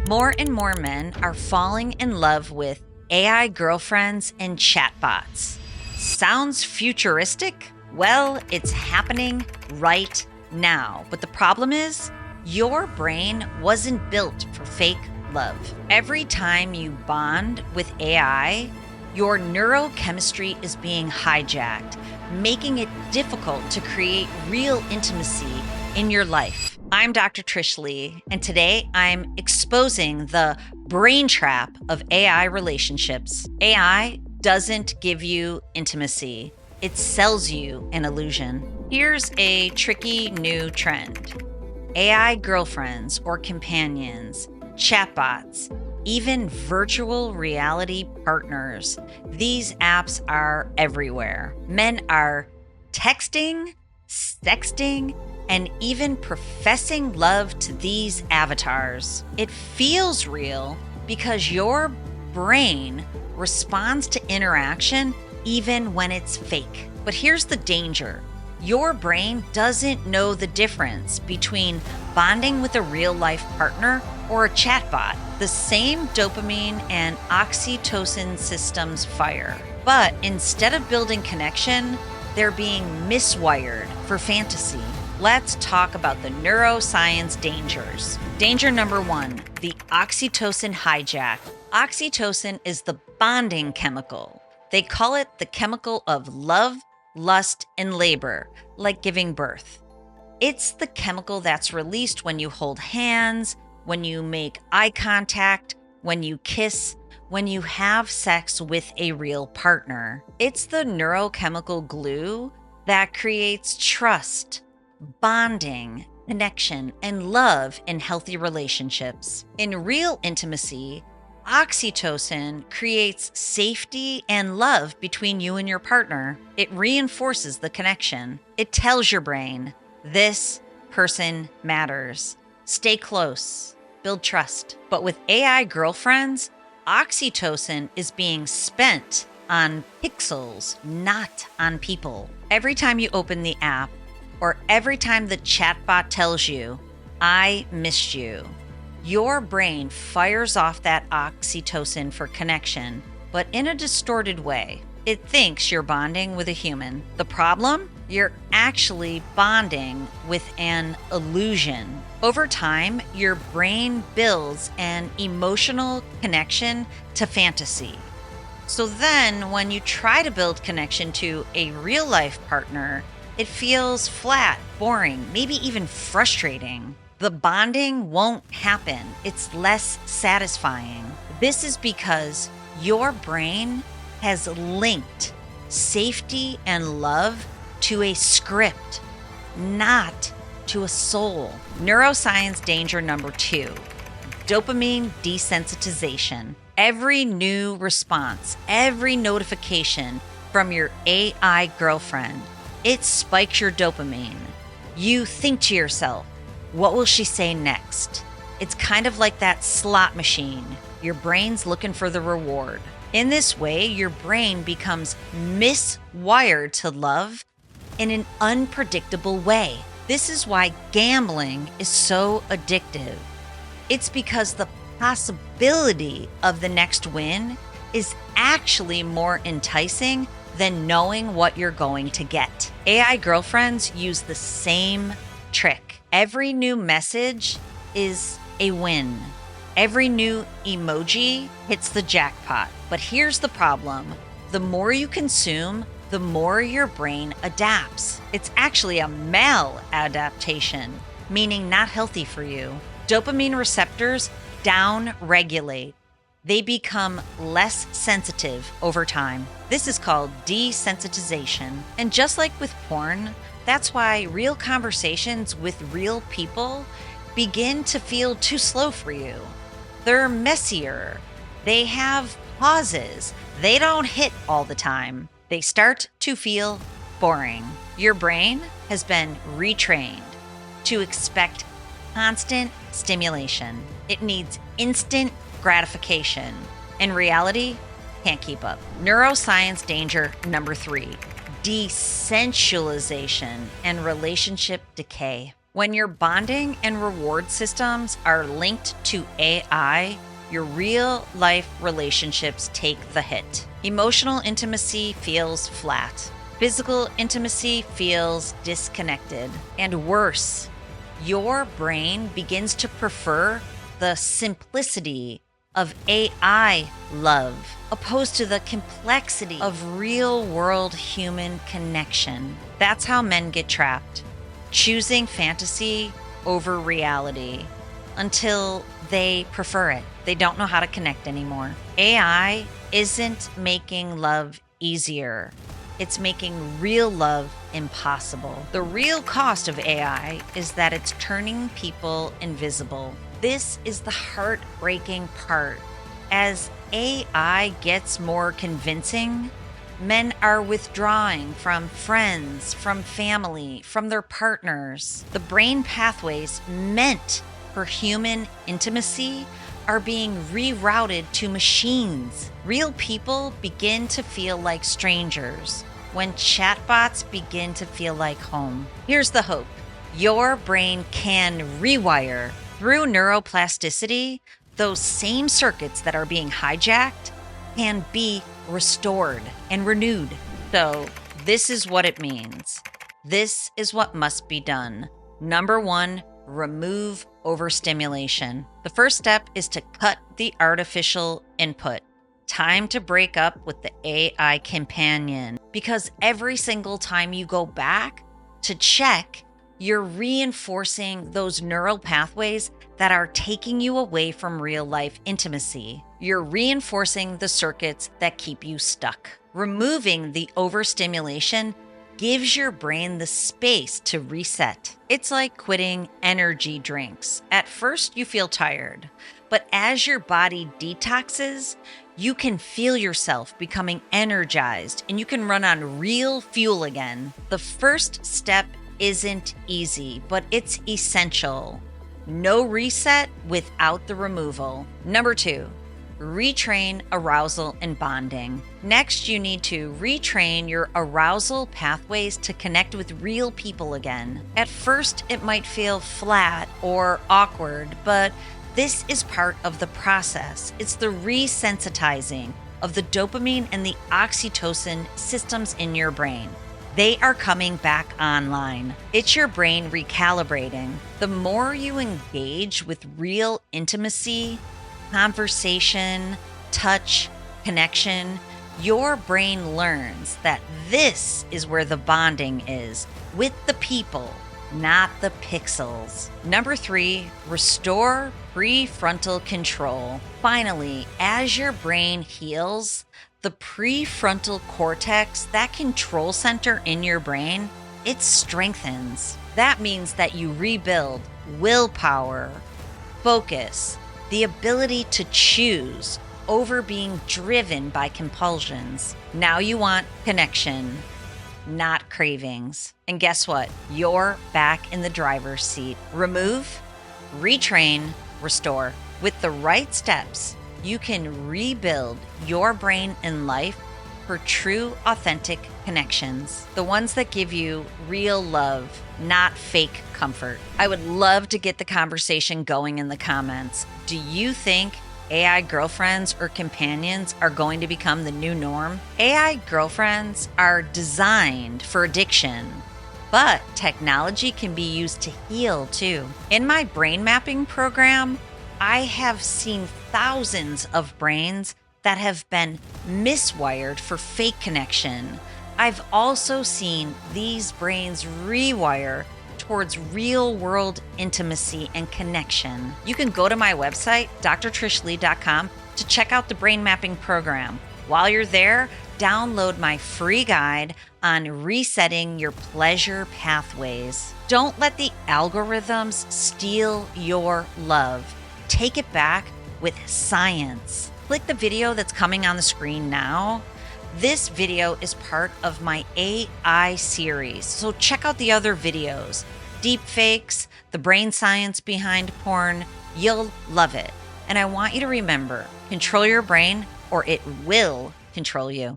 More and more men are falling in love with AI girlfriends and chatbots. Sounds futuristic? Well, it's happening right now. But the problem is, your brain wasn't built for fake love. Every time you bond with AI, your neurochemistry is being hijacked, making it difficult to create real intimacy in your life. I'm Dr. Trish Leigh, and today I'm exposing the brain trap of AI relationships. AI doesn't give you intimacy. It sells you an illusion. Here's a tricky new trend. AI girlfriends or companions, chatbots, even virtual reality partners. These apps are everywhere. Men are texting, sexting, and even professing love to these avatars. It feels real because your brain responds to interaction even when it's fake. But here's the danger. Your brain doesn't know the difference between bonding with a real-life partner or a chatbot. The same dopamine and oxytocin systems fire. But instead of building connection, they're being miswired for fantasy. Let's talk about the neuroscience dangers. Danger number 1, the oxytocin hijack. Oxytocin is the bonding chemical. They call it the chemical of love, lust, and labor, like giving birth. It's the chemical that's released when you hold hands, when you make eye contact, when you kiss, when you have sex with a real partner. It's the neurochemical glue that creates trust, bonding, connection, and love in healthy relationships. In real intimacy, oxytocin creates safety and love between you and your partner. It reinforces the connection. It tells your brain, this person matters. Stay close, build trust. But with AI girlfriends, oxytocin is being spent on pixels, not on people. Every time you open the app, or every time the chatbot tells you, I missed you, your brain fires off that oxytocin for connection, but in a distorted way. It thinks you're bonding with a human. The problem? You're actually bonding with an illusion. Over time, your brain builds an emotional connection to fantasy. So then, when you try to build connection to a real-life partner, it feels flat, boring, maybe even frustrating. The bonding won't happen. It's less satisfying. This is because your brain has linked safety and love to a script, not to a soul. Neuroscience danger number 2, dopamine desensitization. Every new response, every notification from your AI girlfriend, it spikes your dopamine. You think to yourself, what will she say next? It's kind of like that slot machine. Your brain's looking for the reward. In this way, your brain becomes miswired to love in an unpredictable way. This is why gambling is so addictive. It's because the possibility of the next win is actually more enticing than knowing what you're going to get. AI girlfriends use the same trick. Every new message is a win. Every new emoji hits the jackpot. But here's the problem. The more you consume, the more your brain adapts. It's actually a maladaptation, meaning not healthy for you. Dopamine receptors down-regulate. They become less sensitive over time. This is called desensitization. And just like with porn, that's why real conversations with real people begin to feel too slow for you. They're messier. They have pauses. They don't hit all the time. They start to feel boring. Your brain has been retrained to expect constant stimulation. It needs instant gratification. In reality, can't keep up. Neuroscience danger number 3, desensualization and relationship decay. When your bonding and reward systems are linked to AI, your real life relationships take the hit. Emotional intimacy feels flat. Physical intimacy feels disconnected. And worse, your brain begins to prefer the simplicity of AI love, opposed to the complexity of real-world human connection. That's how men get trapped, choosing fantasy over reality until they prefer it. They don't know how to connect anymore. AI isn't making love easier. It's making real love impossible. The real cost of AI is that it's turning people invisible. This is the heartbreaking part. As AI gets more convincing, men are withdrawing from friends, from family, from their partners. The brain pathways meant for human intimacy are being rerouted to machines. Real people begin to feel like strangers when chatbots begin to feel like home. Here's the hope. Your brain can rewire. Through neuroplasticity, those same circuits that are being hijacked can be restored and renewed. So this is what it means. This is what must be done. Number 1, remove overstimulation. The first step is to cut the artificial input. Time to break up with the AI companion, because every single time you go back to check, you're reinforcing those neural pathways that are taking you away from real life intimacy. You're reinforcing the circuits that keep you stuck. Removing the overstimulation gives your brain the space to reset. It's like quitting energy drinks. At first, you feel tired, but as your body detoxes, you can feel yourself becoming energized and you can run on real fuel again. The first step isn't easy, but it's essential. No reset without the removal. Number 2, retrain arousal and bonding. Next, you need to retrain your arousal pathways to connect with real people again. At first, it might feel flat or awkward, but this is part of the process. It's the resensitizing of the dopamine and the oxytocin systems in your brain. They are coming back online. It's your brain recalibrating. The more you engage with real intimacy, conversation, touch, connection, your brain learns that this is where the bonding is, with the people, not the pixels. Number 3, restore prefrontal control. Finally, as your brain heals, the prefrontal cortex, that control center in your brain, it strengthens. That means that you rebuild willpower, focus, the ability to choose over being driven by compulsions. Now you want connection, not cravings. And guess what? You're back in the driver's seat. Remove, retrain, restore. With the right steps, you can rebuild your brain and life for true, authentic connections. The ones that give you real love, not fake comfort. I would love to get the conversation going in the comments. Do you think AI girlfriends or companions are going to become the new norm? AI girlfriends are designed for addiction, but technology can be used to heal too. In my brain mapping program, I have seen thousands of brains that have been miswired for fake connection. I've also seen these brains rewire towards real-world intimacy and connection. You can go to my website, drtrishleigh.com, to check out the brain mapping program. While you're there, download my free guide on resetting your pleasure pathways. Don't let the algorithms steal your love. Take it back with science. Click the video that's coming on the screen now. This video is part of my AI series, so check out the other videos. Deepfakes, the brain science behind porn, you'll love it. And I want you to remember, control your brain or it will control you.